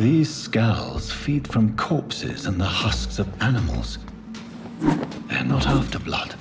These skulls feed from corpses and the husks of animals. They're not after blood.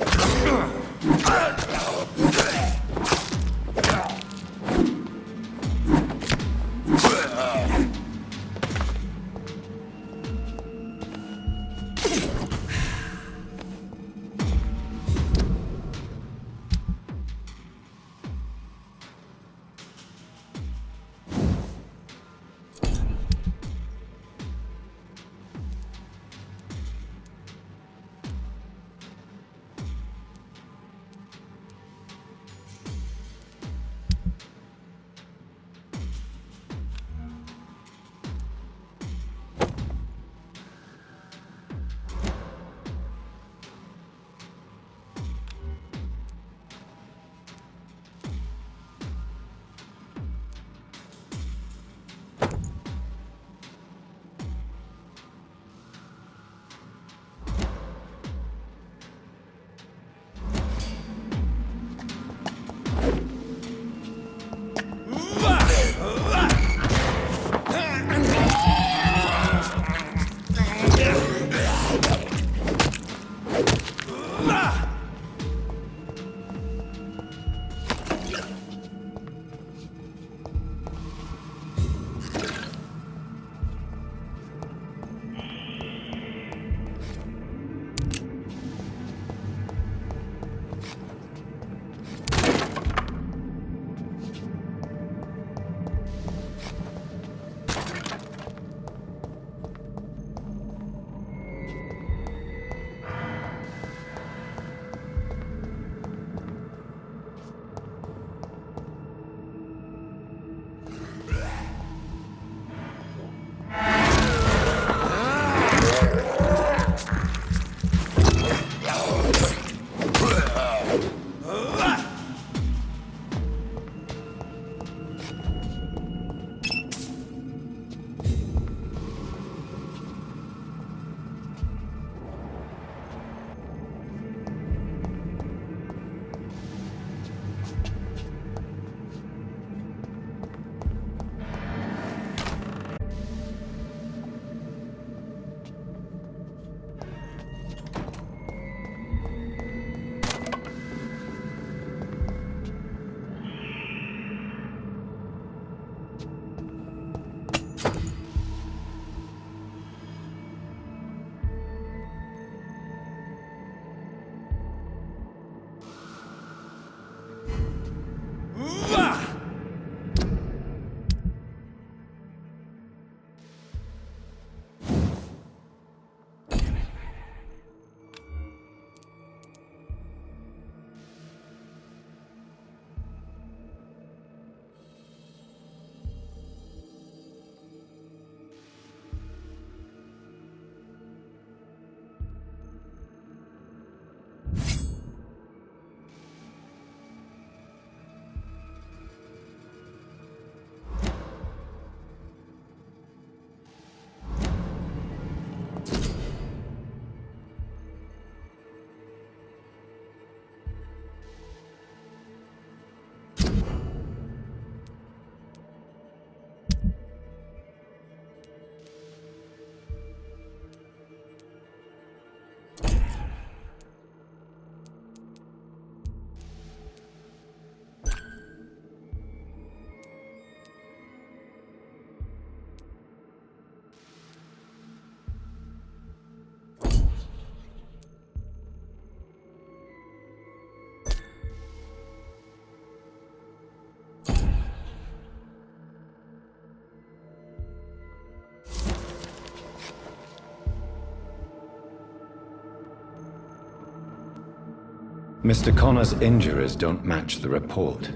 Mr. Connor's injuries don't match the report.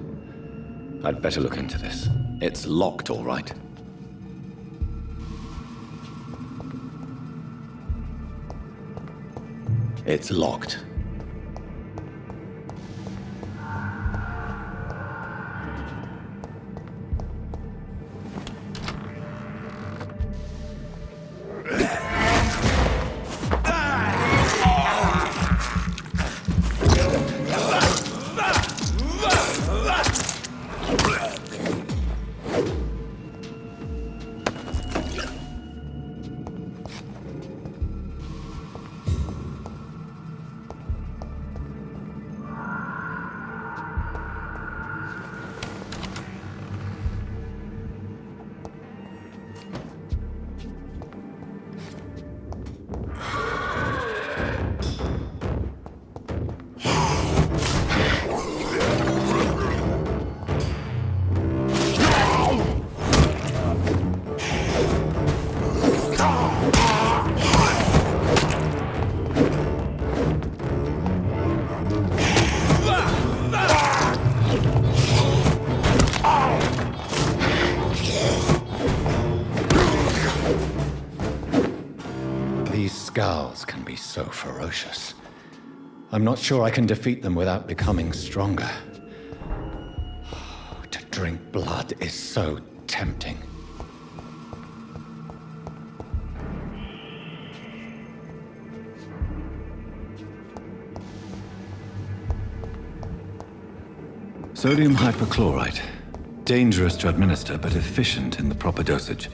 I'd better look into this. It's locked, all right. It's locked. Thralls can be so ferocious. I'm not sure I can defeat them without becoming stronger. To drink blood is so tempting. Sodium hypochlorite. Dangerous to administer, but efficient in the proper dosage.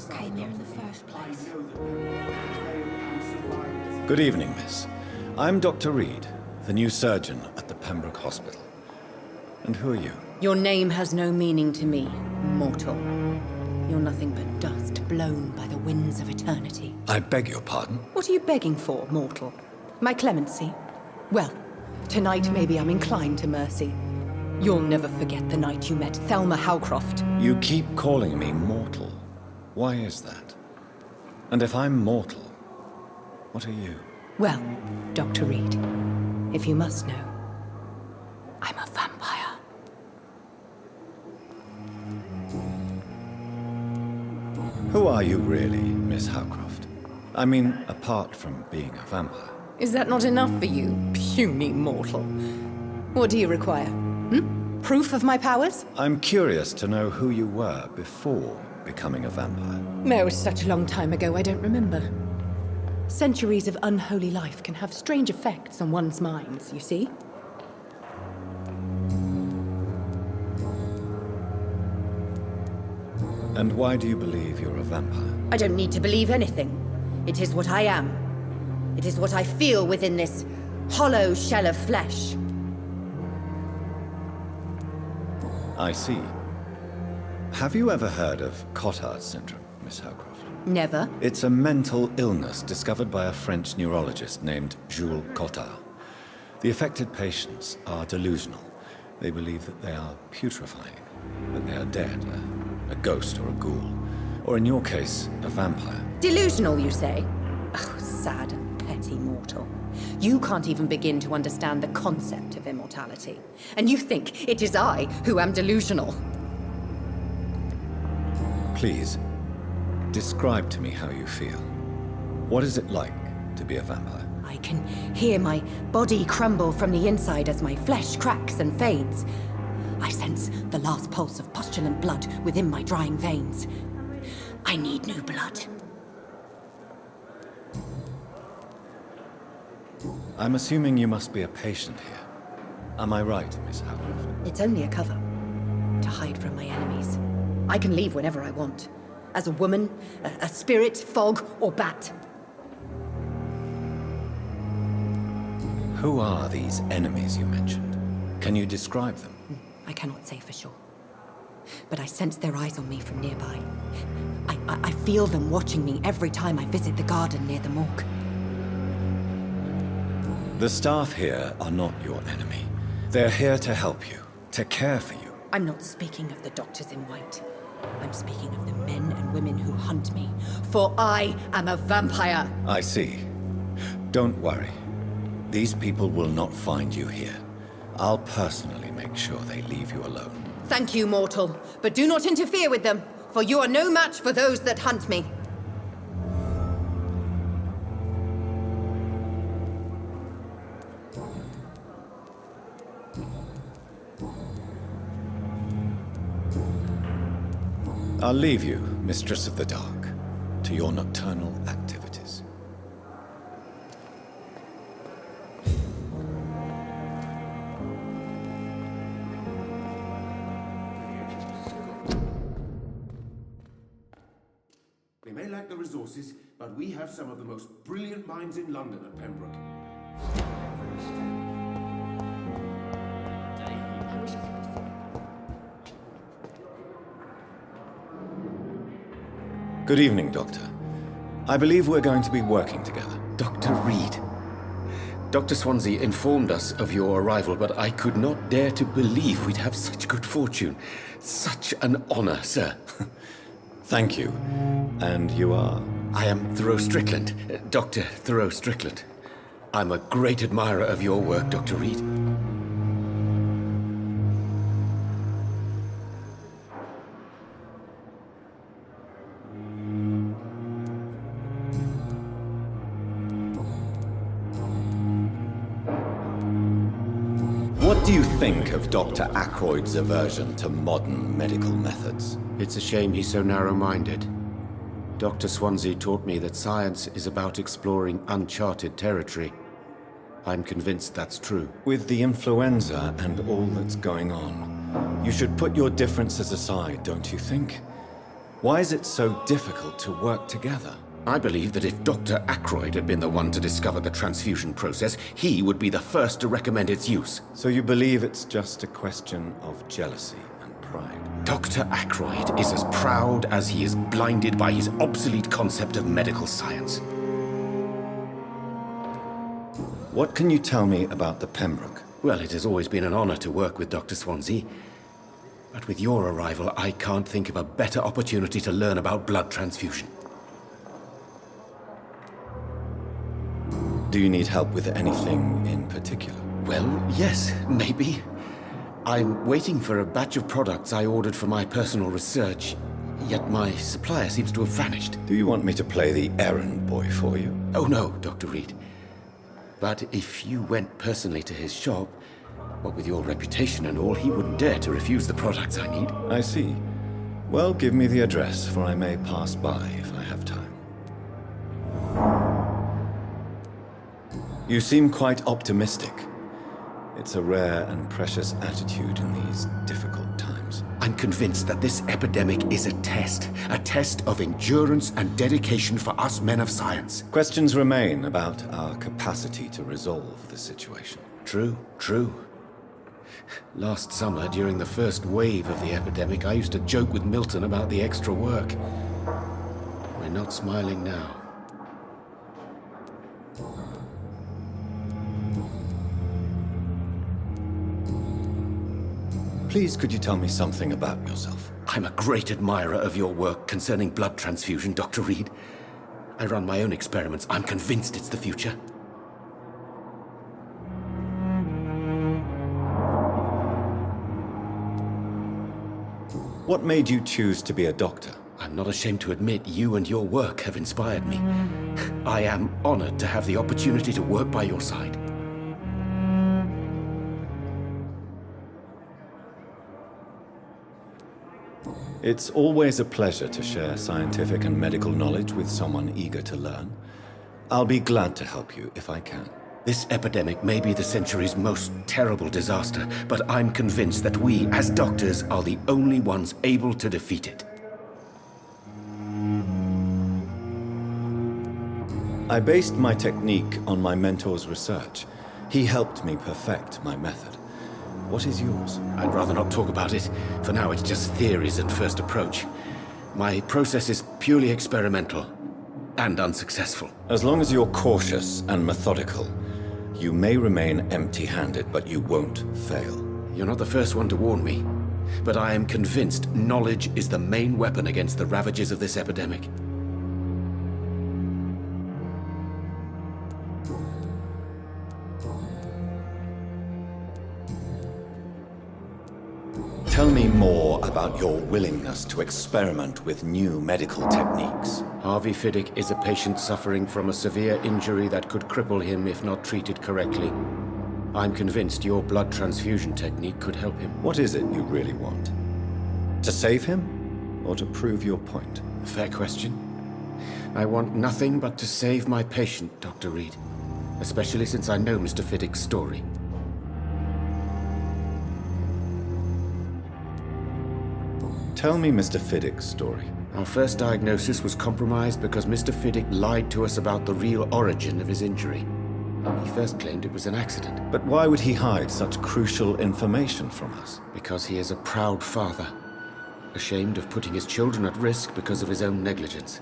Came here in the first place. Good evening, miss. I'm Dr. Reed, the new surgeon at the Pembroke Hospital. And who are you? Your name has no meaning to me, mortal. You're nothing but dust blown by the winds of eternity. I beg your pardon? What are you begging for, mortal? My clemency? Well, tonight maybe I'm inclined to mercy. You'll never forget the night you met Thelma Howcroft. You keep calling me mortal. Why is that? And if I'm mortal, what are you? Well, Dr. Reed, if you must know, I'm a vampire. Who are you really, Miss Howcroft? I mean, apart from being a vampire. Is that not enough for you, puny mortal? What do you require? Proof of my powers? I'm curious to know who you were before becoming a vampire. No, it's such a long time ago, I don't remember. Centuries of unholy life can have strange effects on one's minds, you see? And why do you believe you're a vampire? I don't need to believe anything. It is what I am. It is what I feel within this hollow shell of flesh. I see. Have you ever heard of Cotard syndrome, Miss Howcroft? Never. It's a mental illness discovered by a French neurologist named Jules Cotard. The affected patients are delusional. They believe that they are putrefying, that they are dead, a ghost or a ghoul, or in your case, a vampire. Delusional, you say? Oh, sad and petty mortal. You can't even begin to understand the concept of immortality. And you think it is I who am delusional. Please, describe to me how you feel. What is it like to be a vampire? I can hear my body crumble from the inside as my flesh cracks and fades. I sense the last pulse of postulant blood within my drying veins. I need new blood. I'm assuming you must be a patient here. Am I right, Miss Howcroft? It's only a cover. To hide from my enemies. I can leave whenever I want. As a woman, a spirit, fog, or bat. Who are these enemies you mentioned? Can you describe them? I cannot say for sure. But I sense their eyes on me from nearby. I feel them watching me every time I visit the garden near the morgue. The staff here are not your enemy. They're here to help you, to care for you. I'm not speaking of the doctors in white. I'm speaking of the men and women who hunt me. For I am a vampire. I see. Don't worry. These people will not find you here. I'll personally make sure they leave you alone. Thank you, mortal. But do not interfere with them, for you are no match for those that hunt me. I'll leave you, Mistress of the Dark, to your nocturnal activities. We may lack the resources, but we have some of the most brilliant minds in London at Pembroke. Good evening, Doctor. I believe we're going to be working together. Dr. Reed. Dr. Swansea informed us of your arrival, but I could not dare to believe we'd have such good fortune. Such an honor, sir. Thank you. And you are? I am Thoreau Strickland, Dr. Thoreau Strickland. I'm a great admirer of your work, Dr. Reed. What do you think of Dr. Ackroyd's aversion to modern medical methods? It's a shame he's so narrow-minded. Dr. Swansea taught me that science is about exploring uncharted territory. I'm convinced that's true. With the influenza and all that's going on, you should put your differences aside, don't you think? Why is it so difficult to work together? I believe that if Dr. Ackroyd had been the one to discover the transfusion process, he would be the first to recommend its use. So you believe it's just a question of jealousy and pride? Dr. Ackroyd is as proud as he is blinded by his obsolete concept of medical science. What can you tell me about the Pembroke? Well, it has always been an honor to work with Dr. Swansea. But with your arrival, I can't think of a better opportunity to learn about blood transfusion. Do you need help with anything in particular? Well, yes, maybe. I'm waiting for a batch of products I ordered for my personal research, yet my supplier seems to have vanished. Do you want me to play the errand boy for you? Oh no, Dr. Reed. But if you went personally to his shop, what with your reputation and all, he wouldn't dare to refuse the products I need. I see. Well, give me the address, for I may pass by if I have time. You seem quite optimistic. It's a rare and precious attitude in these difficult times. I'm convinced that this epidemic is a test of endurance and dedication for us men of science. Questions remain about our capacity to resolve the situation. True, true. Last summer, during the first wave of the epidemic, I used to joke with Milton about the extra work. We're not smiling now. Please, could you tell me something about yourself? I'm a great admirer of your work concerning blood transfusion, Dr. Reed. I run my own experiments. I'm convinced it's the future. What made you choose to be a doctor? I'm not ashamed to admit you and your work have inspired me. I am honored to have the opportunity to work by your side. It's always a pleasure to share scientific and medical knowledge with someone eager to learn. I'll be glad to help you if I can. This epidemic may be the century's most terrible disaster, but I'm convinced that we, as doctors, are the only ones able to defeat it. I based my technique on my mentor's research. He helped me perfect my method. What is yours? I'd rather not talk about it. For now, it's just theories and first approach. My process is purely experimental and unsuccessful. As long as you're cautious and methodical, you may remain empty-handed, but you won't fail. You're not the first one to warn me, but I am convinced knowledge is the main weapon against the ravages of this epidemic. Tell me more about your willingness to experiment with new medical techniques. Harvey Fiddick is a patient suffering from a severe injury that could cripple him if not treated correctly. I'm convinced your blood transfusion technique could help him. What is it you really want? To save him, or to prove your point? Fair question. I want nothing but to save my patient, Dr. Reed. Especially since I know Mr. Fiddick's story. Tell me Mr. Fiddick's story. Our first diagnosis was compromised because Mr. Fiddick lied to us about the real origin of his injury. He first claimed it was an accident. But why would he hide such crucial information from us? Because he is a proud father, ashamed of putting his children at risk because of his own negligence.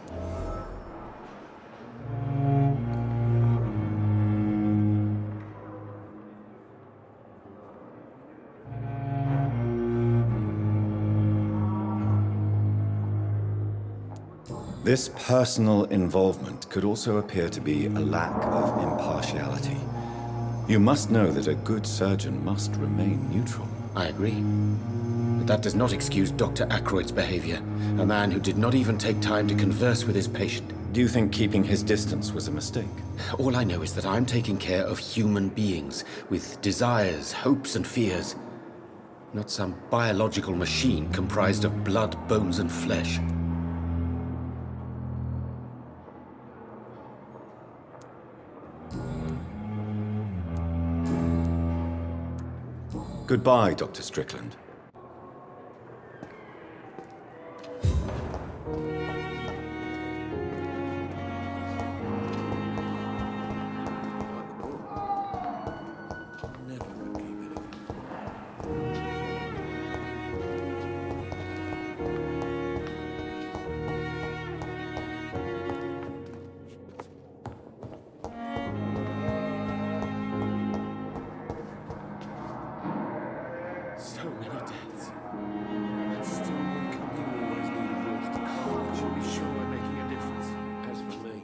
This personal involvement could also appear to be a lack of impartiality. You must know that a good surgeon must remain neutral. I agree. But that does not excuse Dr. Aykroyd's behavior, a man who did not even take time to converse with his patient. Do you think keeping his distance was a mistake? All I know is that I'm taking care of human beings with desires, hopes, and fears. Not some biological machine comprised of blood, bones, and flesh. Goodbye, Dr. Strickland. So many deaths. And still one company will always need a voice to call. Should be sure we're making a difference. As for me.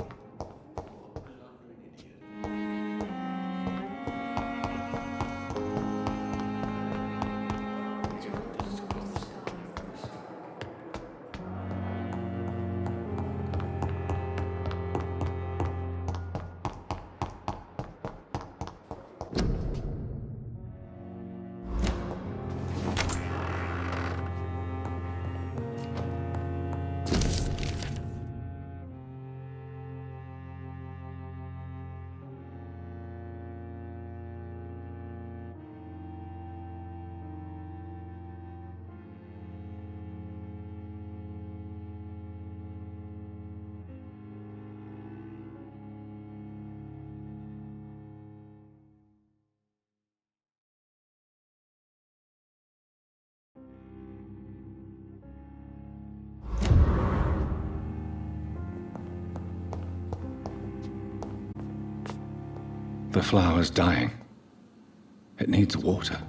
The flower's dying. It needs water.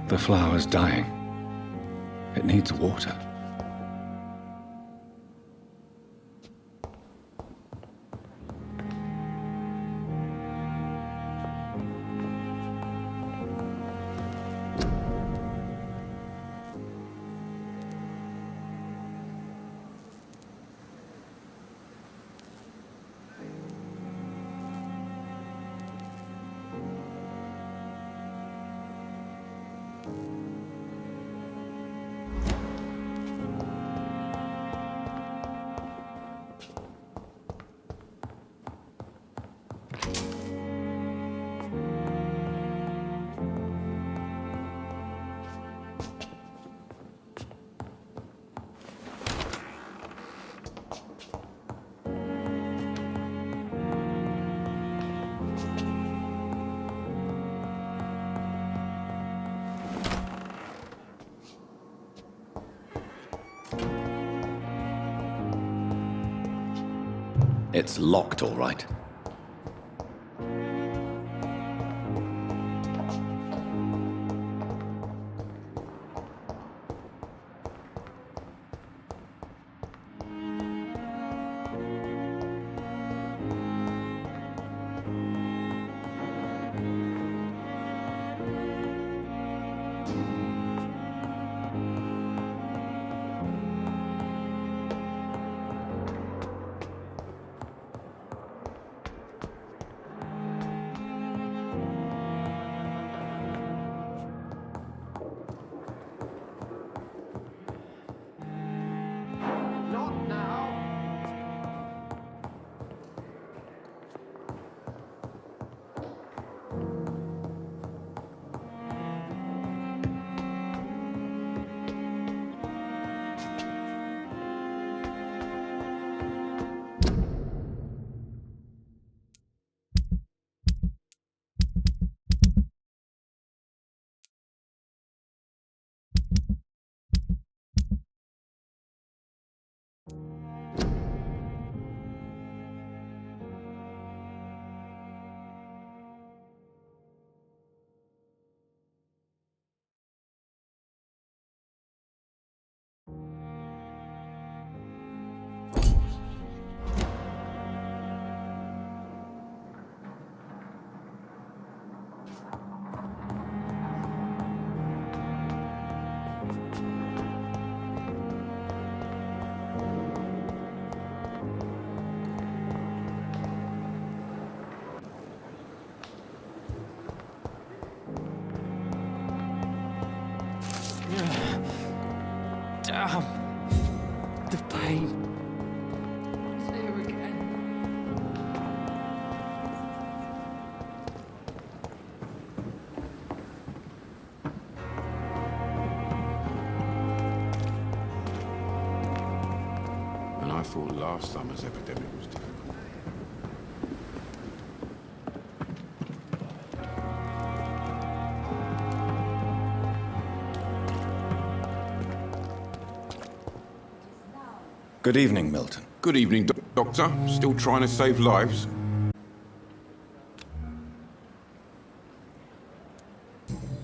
The flower's dying. It needs water. It's locked, all right. Damn. The pain. It's here again. And I thought last summer's epidemic was difficult. Good evening, Milton. Good evening, Doctor. Still trying to save lives?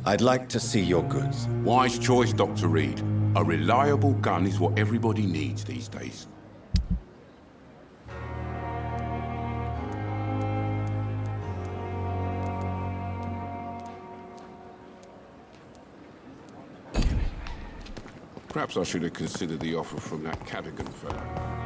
I'd like to see your goods. Wise choice, Dr. Reed. A reliable gun is what everybody needs these days. Perhaps I should have considered the offer from that Cadogan fellow.